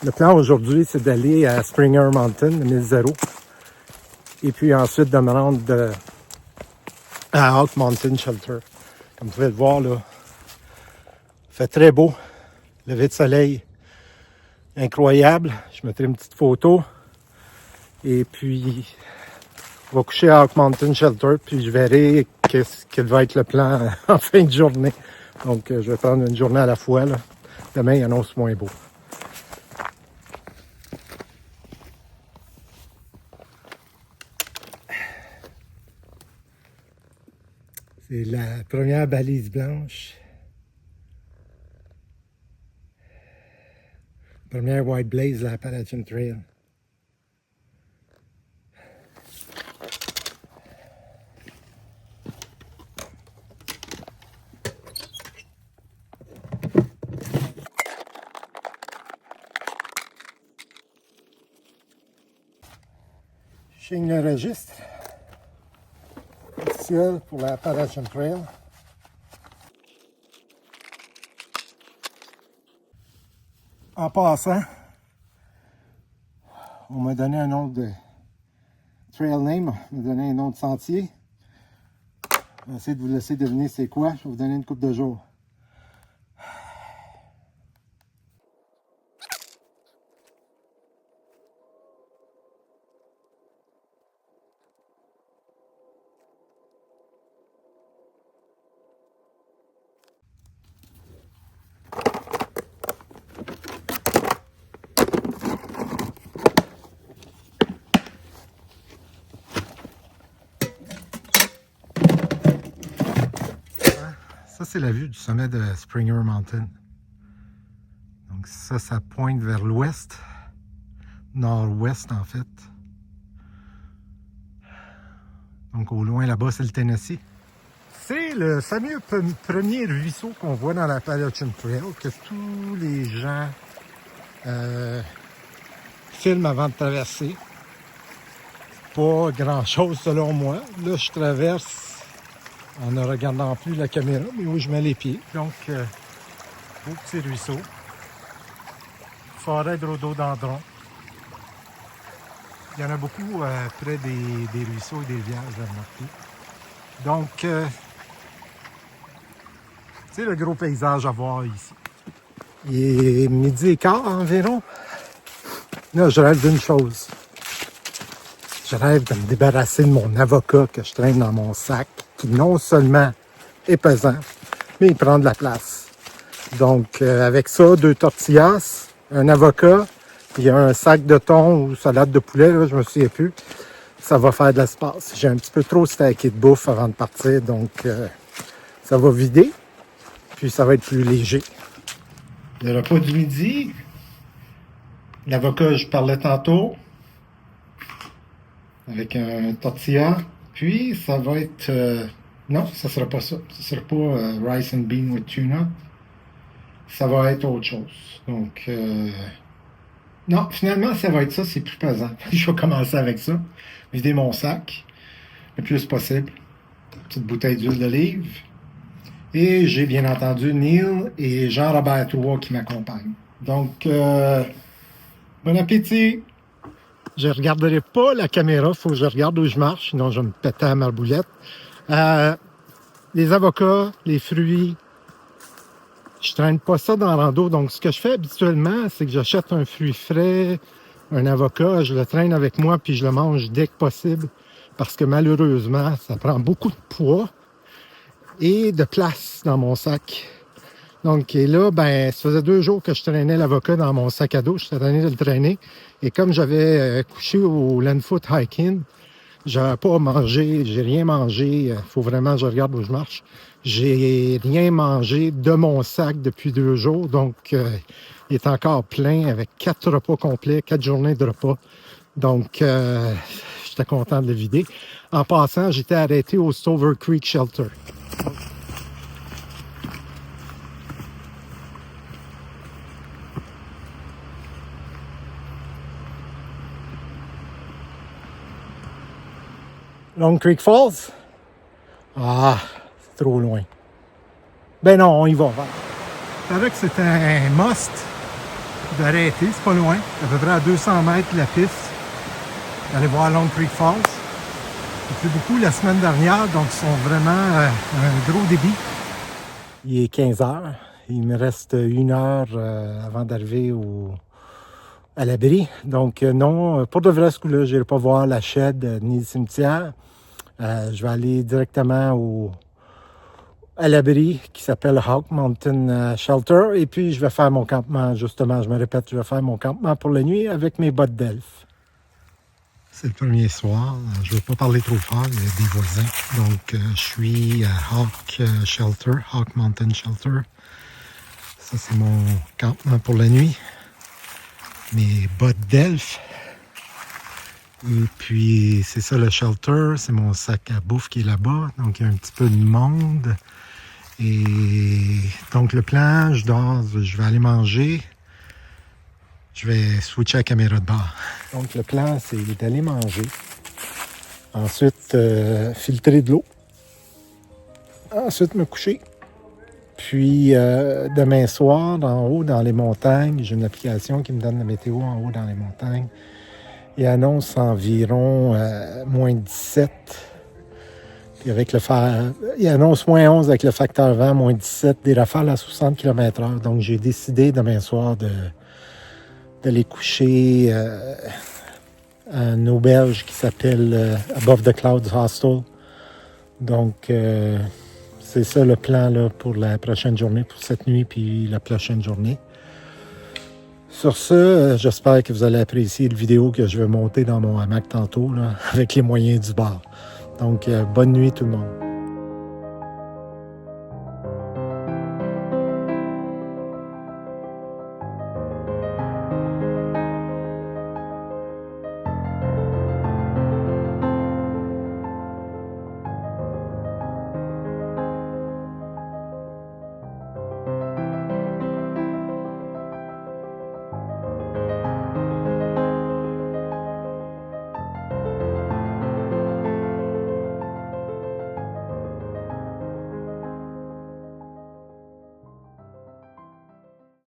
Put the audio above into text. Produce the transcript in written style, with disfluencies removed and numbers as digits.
Le plan aujourd'hui, c'est d'aller à Springer Mountain, le 1000. Et puis ensuite de me rendre à Hawk Mountain Shelter. Comme vous pouvez le voir, là, il fait très beau. Lever de soleil incroyable. Je mettrai une petite photo. Et puis, on va coucher à Hawk Mountain Shelter. Puis je verrai quel va être le plan en fin de journée. Donc, je vais prendre une journée à la fois. Là. Demain, il annonce moins beau. C'est la première balise blanche. Première White Blaze de l'Appalachian Trail. Je signe le registre officiel pour l'Appalachian Trail. En passant, on m'a donné un nom de trail name, on m'a donné un nom de sentier. Je vais essayer de vous laisser deviner c'est quoi. Je vais vous donner une couple de jours. Ça, c'est la vue du sommet de Springer Mountain. Donc ça pointe vers l'ouest, nord-ouest en fait. Donc au loin là-bas, c'est le Tennessee. C'est le fameux premier ruisseau qu'on voit dans l'Appalachian Trail que tous les gens filment avant de traverser. Pas grand-chose selon moi. Là, je traverse en ne regardant plus la caméra, mais où je mets les pieds. Donc, beau petit ruisseau. Forêt de rhododendron. Il y en a beaucoup près des ruisseaux et des rivières, j'ai remarqué. Donc, c'est le gros paysage à voir ici. Il est 12h15 environ. Là, je rêve d'une chose. Je rêve de me débarrasser de mon avocat que je traîne dans mon sac, qui non seulement est pesant, mais il prend de la place. Donc, avec ça, 2 tortillas, un avocat, puis un sac de thon ou salade de poulet, là, je me souviens plus. Ça va faire de l'espace. J'ai un petit peu trop stacké de bouffe avant de partir, donc ça va vider, puis ça va être plus léger. Le repas du midi, l'avocat, je parlais tantôt, avec un tortilla, puis ça va être... non, ça sera pas ça. Ça sera pas rice and bean with tuna. Ça va être autre chose. Donc, non, finalement, ça va être ça, c'est plus pesant. Je vais commencer avec ça. Vider mon sac le plus possible. Petite bouteille d'huile d'olive. Et j'ai bien entendu Neil et Jean-Robert III qui m'accompagnent. Donc, bon appétit! Je ne regarderai pas la caméra, il faut que je regarde où je marche, sinon je vais me péter à ma boulette. Les avocats, les fruits, je traîne pas ça dans la rando. Donc, ce que je fais habituellement, c'est que j'achète un fruit frais, un avocat, je le traîne avec moi puis je le mange dès que possible. Parce que malheureusement, ça prend beaucoup de poids et de place dans mon sac. Donc, et là, ben, ça faisait 2 jours que je traînais l'avocat dans mon sac à dos. Je suis traîné de le traîner. Et comme j'avais couché au Landfoot Hiking, j'avais pas mangé, j'ai rien mangé. Il faut vraiment que je regarde où je marche. J'ai rien mangé de mon sac depuis 2 jours. Donc, il est encore plein avec 4 repas complets, 4 journées de repas. Donc, j'étais content de le vider. En passant, j'étais arrêté au Stover Creek Shelter. Long Creek Falls? Ah, c'est trop loin. Ben non, on y va. Je savais que c'était un must. d'arrêter, c'est pas loin, à peu près à 200 mètres de la piste, d'aller voir Long Creek Falls. Il plu beaucoup la semaine dernière, donc ils sont vraiment un gros débit. Il est 15 heures. Il me reste 1 heure avant d'arriver à l'abri. Donc non, pour de vrai, ce coup-là, je n'irai pas voir la shed ni le cimetière. Je vais aller directement à l'abri qui s'appelle Hawk Mountain Shelter. Et puis, je vais faire mon campement, justement. Je me répète, je vais faire mon campement pour la nuit avec mes bottes d'elfe. C'est le premier soir. Je ne veux pas parler trop fort, il y a des voisins. Donc, je suis à Hawk Shelter, Hawk Mountain Shelter. Ça, c'est mon campement pour la nuit. Mes bottes d'elfe. Et puis, c'est ça le shelter. C'est mon sac à bouffe qui est là-bas. Donc, il y a un petit peu de monde. Et donc, le plan, je dors, je vais aller manger. Je vais switcher la caméra de bord. Donc, le plan, c'est d'aller manger. Ensuite, filtrer de l'eau. Ensuite, me coucher. Puis, demain soir, en haut, dans les montagnes, j'ai une application qui me donne la météo en haut dans les montagnes. Il annonce environ moins 17. Puis avec il annonce moins 11 avec le facteur vent, moins 17, des rafales à 60 km/h. Donc, j'ai décidé demain soir d'aller coucher à une auberge qui s'appelle Above the Clouds Hostel. Donc, c'est ça le plan là, pour la prochaine journée, pour cette nuit, puis la prochaine journée. Sur ce, j'espère que vous allez apprécier la vidéo que je vais monter dans mon hamac tantôt, là, avec les moyens du bord. Donc, bonne nuit tout le monde.